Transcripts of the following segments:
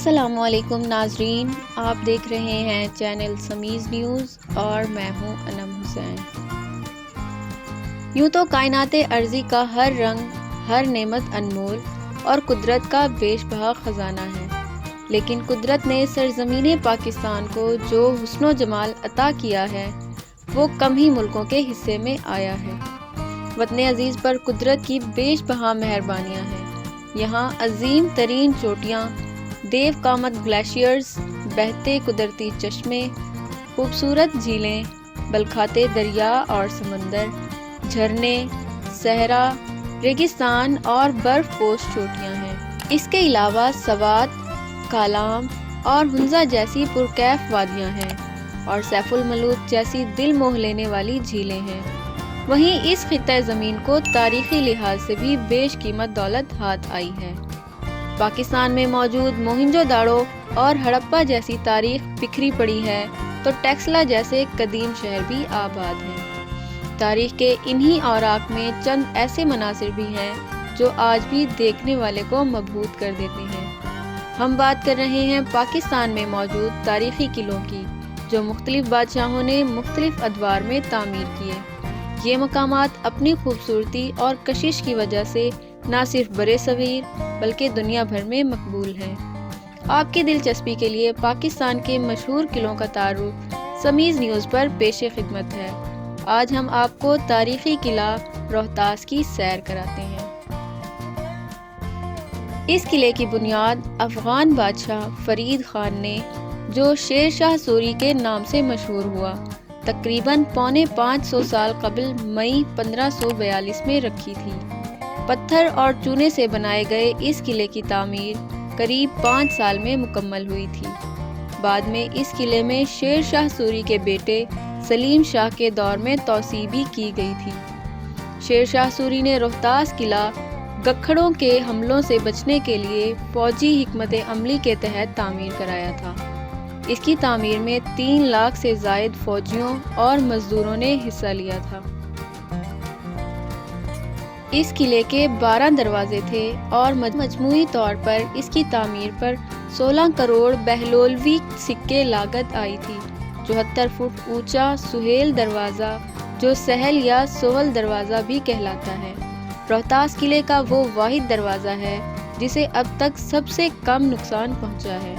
السلام علیکم ناظرین، آپ دیکھ رہے ہیں چینل سمیز نیوز اور میں ہوں انم حسین۔ یوں تو کائنات ارضی کا ہر رنگ، ہر نعمت انمول اور قدرت کا بیش بہا خزانہ ہے، لیکن قدرت نے سرزمین پاکستان کو جو حسن و جمال عطا کیا ہے وہ کم ہی ملکوں کے حصے میں آیا ہے۔ وطن عزیز پر قدرت کی بیش بہا مہربانیاں ہیں۔ یہاں عظیم ترین چوٹیاں، دیو کامت گلیشیئرز، بہتے قدرتی چشمے، خوبصورت جھیلیں، بلکھاتے دریا اور سمندر، جھرنے، صحرا، ریگستان اور برف پوش چوٹیاں ہیں۔ اس کے علاوہ سوات، کالام اور ہنزا جیسی پرکیف وادیاں ہیں اور سیف الملوک جیسی دل موہ لینے والی جھیلیں ہیں۔ وہیں اس خطہ زمین کو تاریخی لحاظ سے بھی بیش قیمت دولت ہاتھ آئی ہے۔ پاکستان میں موجود موہنجو داڑو اور ہڑپا جیسی تاریخ بکھری پڑی ہے تو ٹیکسلا جیسے قدیم شہر بھی آباد ہیں۔ تاریخ کے انہی اوراق میں چند ایسے مناظر بھی ہیں جو آج بھی دیکھنے والے کو مبہوت کر دیتے ہیں۔ ہم بات کر رہے ہیں پاکستان میں موجود تاریخی قلعوں کی، جو مختلف بادشاہوں نے مختلف ادوار میں تعمیر کیے۔ یہ مقامات اپنی خوبصورتی اور کشش کی وجہ سے نہ صرف برے صغیر بلکہ دنیا بھر میں مقبول ہیں۔ آپ کی دلچسپی کے لیے پاکستان کے مشہور قلعوں کا تعارف سمیز نیوز پر پیش خدمت ہے۔ آج ہم آپ کو تاریخی قلعہ روہتاس کی سیر کراتے ہیں۔ اس قلعے کی بنیاد افغان بادشاہ فرید خان نے، جو شیر شاہ سوری کے نام سے مشہور ہوا، تقریباً 450 سال قبل مئی 1542 میں رکھی تھی۔ پتھر اور چونے سے بنائے گئے اس قلعے کی تعمیر قریب 5 سال میں مکمل ہوئی تھی۔ بعد میں اس قلعے میں شیر شاہ سوری کے بیٹے سلیم شاہ کے دور میں توسیع بھی کی گئی تھی۔ شیر شاہ سوری نے روہتاس قلعہ گکھڑوں کے حملوں سے بچنے کے لیے فوجی حکمت عملی کے تحت تعمیر کرایا تھا۔ اس کی تعمیر میں 3 لاکھ سے زائد فوجیوں اور مزدوروں نے حصہ لیا تھا۔ اس قلعے کے 12 دروازے تھے اور مجموعی طور پر اس کی تعمیر پر 16 کروڑ بہلولوی سکے لاگت آئی تھی۔ 74 فٹ اونچا سہیل دروازہ، جو سہل یا سول دروازہ بھی کہلاتا ہے، روہتاس قلعے کا وہ واحد دروازہ ہے جسے اب تک سب سے کم نقصان پہنچا ہے۔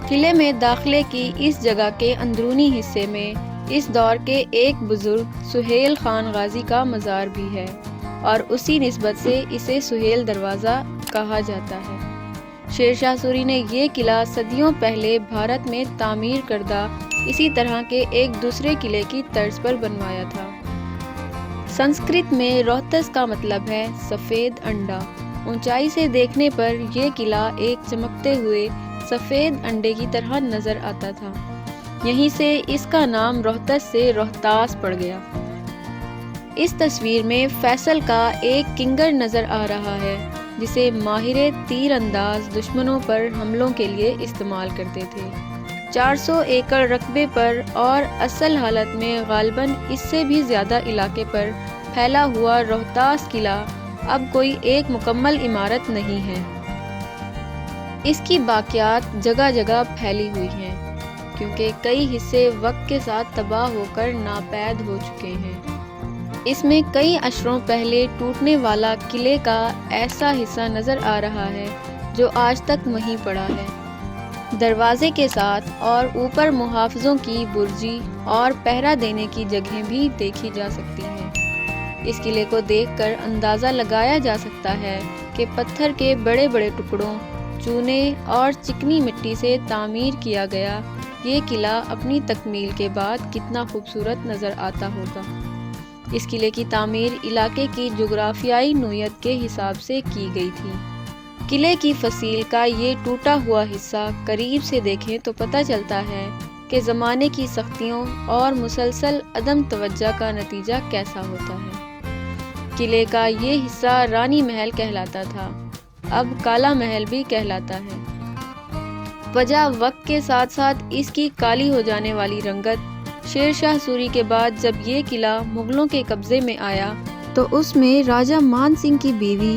قلعے میں داخلے کی اس جگہ کے اندرونی حصے میں اس دور کے ایک بزرگ سہیل خان غازی کا مزار بھی ہے اور اسی نسبت سے اسے سہیل دروازہ کہا جاتا ہے۔ شیر شاہ سوری نے یہ قلعہ صدیوں پہلے بھارت میں تعمیر کردہ اسی طرح کے ایک دوسرے قلعے کی طرز پر بنوایا تھا۔ سنسکرت میں روہتس کا مطلب ہے سفید انڈا۔ اونچائی سے دیکھنے پر یہ قلعہ ایک چمکتے ہوئے سفید انڈے کی طرح نظر آتا تھا۔ یہیں سے اس کا نام روہتس سے روہتاس پڑ گیا۔ اس تصویر میں فیصل کا ایک کنگر نظر آ رہا ہے جسے ماہر تیر انداز دشمنوں پر حملوں کے لیے استعمال کرتے تھے۔ 400 ایکڑ رقبے پر اور اصل حالت میں غالباً اس سے بھی زیادہ علاقے پر پھیلا ہوا روہتاس قلعہ اب کوئی ایک مکمل عمارت نہیں ہے۔ اس کی باقیات جگہ جگہ پھیلی ہوئی ہیں کیونکہ کئی حصے وقت کے ساتھ تباہ ہو کر ناپید ہو چکے ہیں۔ اس میں کئی عشروں پہلے ٹوٹنے والا قلعے کا ایسا حصہ نظر آ رہا ہے جو آج تک وہیں پڑا ہے۔ دروازے کے ساتھ اور اوپر محافظوں کی برجی اور پہرا دینے کی جگہیں بھی دیکھی جا سکتی ہیں۔ اس قلعے کو دیکھ کر اندازہ لگایا جا سکتا ہے کہ پتھر کے بڑے بڑے ٹکڑوں، چونے اور چکنی مٹی سے تعمیر کیا گیا یہ قلعہ اپنی تکمیل کے بعد کتنا خوبصورت نظر آتا ہوگا۔ اس قلعے کی تعمیر علاقے کی جغرافیائی نوعیت کے حساب سے کی گئی تھی۔ قلعے کی فصیل کا یہ ٹوٹا ہوا حصہ قریب سے دیکھیں تو پتہ چلتا ہے کہ زمانے کی سختیوں اور مسلسل عدم توجہ کا نتیجہ کیسا ہوتا ہے۔ قلعے کا یہ حصہ رانی محل کہلاتا تھا، اب کالا محل بھی کہلاتا ہے۔ وجہ وقت کے ساتھ ساتھ اس کی کالی ہو جانے والی رنگت۔ شیر شاہ سوری کے بعد جب یہ قلعہ مغلوں کے قبضے میں آیا تو اس میں راجہ مان سنگھ کی بیوی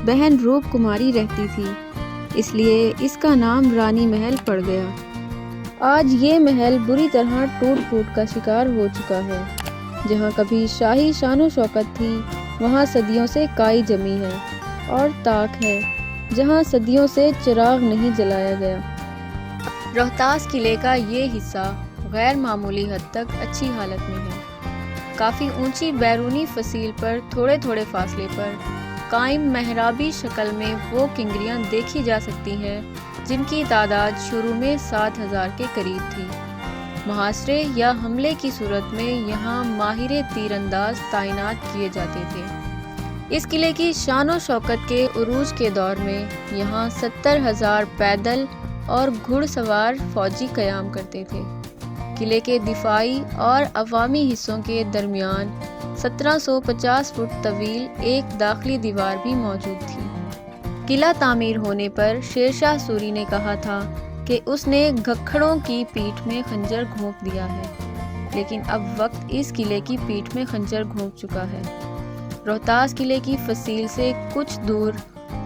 بہن روپ کماری رہتی تھی۔ اس لیے اس کا نام رانی محل پڑ گیا۔ آج یہ محل بری طرح ٹوٹ پھوٹ کا شکار ہو چکا ہے۔ جہاں کبھی شاہی شان و شوکت تھی وہاں صدیوں سے کائی جمی ہے اور تاک ہے جہاں صدیوں سے چراغ نہیں جلایا گیا۔ روہتاس قلعے کا یہ حصہ غیر معمولی حد تک اچھی حالت میں ہے۔ کافی اونچی بیرونی فصیل پر تھوڑے تھوڑے فاصلے پر قائم محرابی شکل میں وہ کنگریاں دیکھی جا سکتی ہیں جن کی تعداد شروع میں 7,000 کے قریب تھی۔ محاصرے یا حملے کی صورت میں یہاں ماہر تیر انداز تعینات کیے جاتے تھے۔ اس قلعے کی شان و شوکت کے عروج کے دور میں یہاں 70,000 پیدل اور گھڑ سوار فوجی قیام کرتے تھے۔ قلعے کے دفاعی اور عوامی حصوں کے درمیان 1750 فٹ طویل ایک داخلی دیوار بھی موجود تھی۔ قلعہ تعمیر ہونے پر شیر شاہ سوری نے کہا تھا کہ اس نے گھکھڑوں کی پیٹھ میں خنجر گھونپ دیا ہے، لیکن اب وقت اس قلعے کی پیٹھ میں خنجر گھونپ چکا ہے۔ روہتاس قلعے کی فصیل سے کچھ دور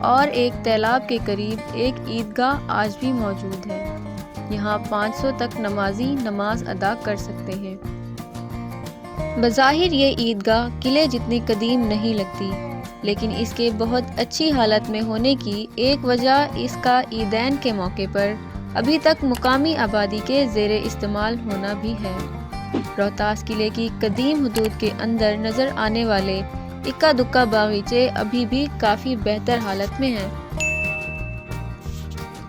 اور ایک تیلاب کے قریب ایک عیدگاہ آج بھی موجود ہے۔ یہاں 500 تک نمازی نماز ادا کر سکتے ہیں۔ بظاہر یہ عیدگاہ قلعے جتنی قدیم نہیں لگتی، لیکن اس کے بہت اچھی حالت میں ہونے کی ایک وجہ اس کا عیدین کے موقع پر ابھی تک مقامی آبادی کے زیر استعمال ہونا بھی ہے۔ روہتاس قلعے کی قدیم حدود کے اندر نظر آنے والے اکا دکا باغیچے ابھی بھی کافی بہتر حالت میں ہیں۔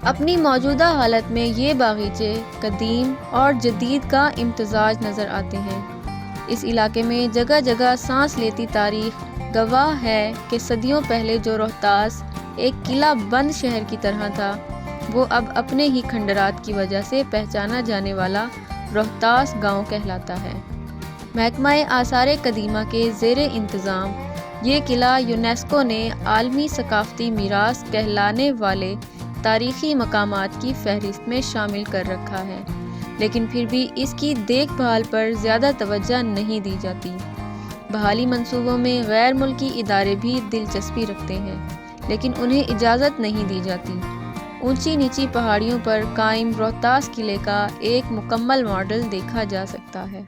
اپنی موجودہ حالت میں یہ باغیچے قدیم اور جدید کا امتزاج نظر آتے ہیں۔ اس علاقے میں جگہ جگہ سانس لیتی تاریخ گواہ ہے کہ صدیوں پہلے جو روہتاس ایک قلعہ بند شہر کی طرح تھا، وہ اب اپنے ہی کھنڈرات کی وجہ سے پہچانا جانے والا روہتاس گاؤں کہلاتا ہے۔ محکمہ آثار قدیمہ کے زیر انتظام یہ قلعہ یونیسکو نے عالمی ثقافتی میراث کہلانے والے تاریخی مقامات کی فہرست میں شامل کر رکھا ہے، لیکن پھر بھی اس کی دیکھ بھال پر زیادہ توجہ نہیں دی جاتی۔ بحالی منصوبوں میں غیر ملکی ادارے بھی دلچسپی رکھتے ہیں، لیکن انہیں اجازت نہیں دی جاتی۔ اونچی نیچی پہاڑیوں پر قائم روہتاس قلعے کا ایک مکمل ماڈل دیکھا جا سکتا ہے۔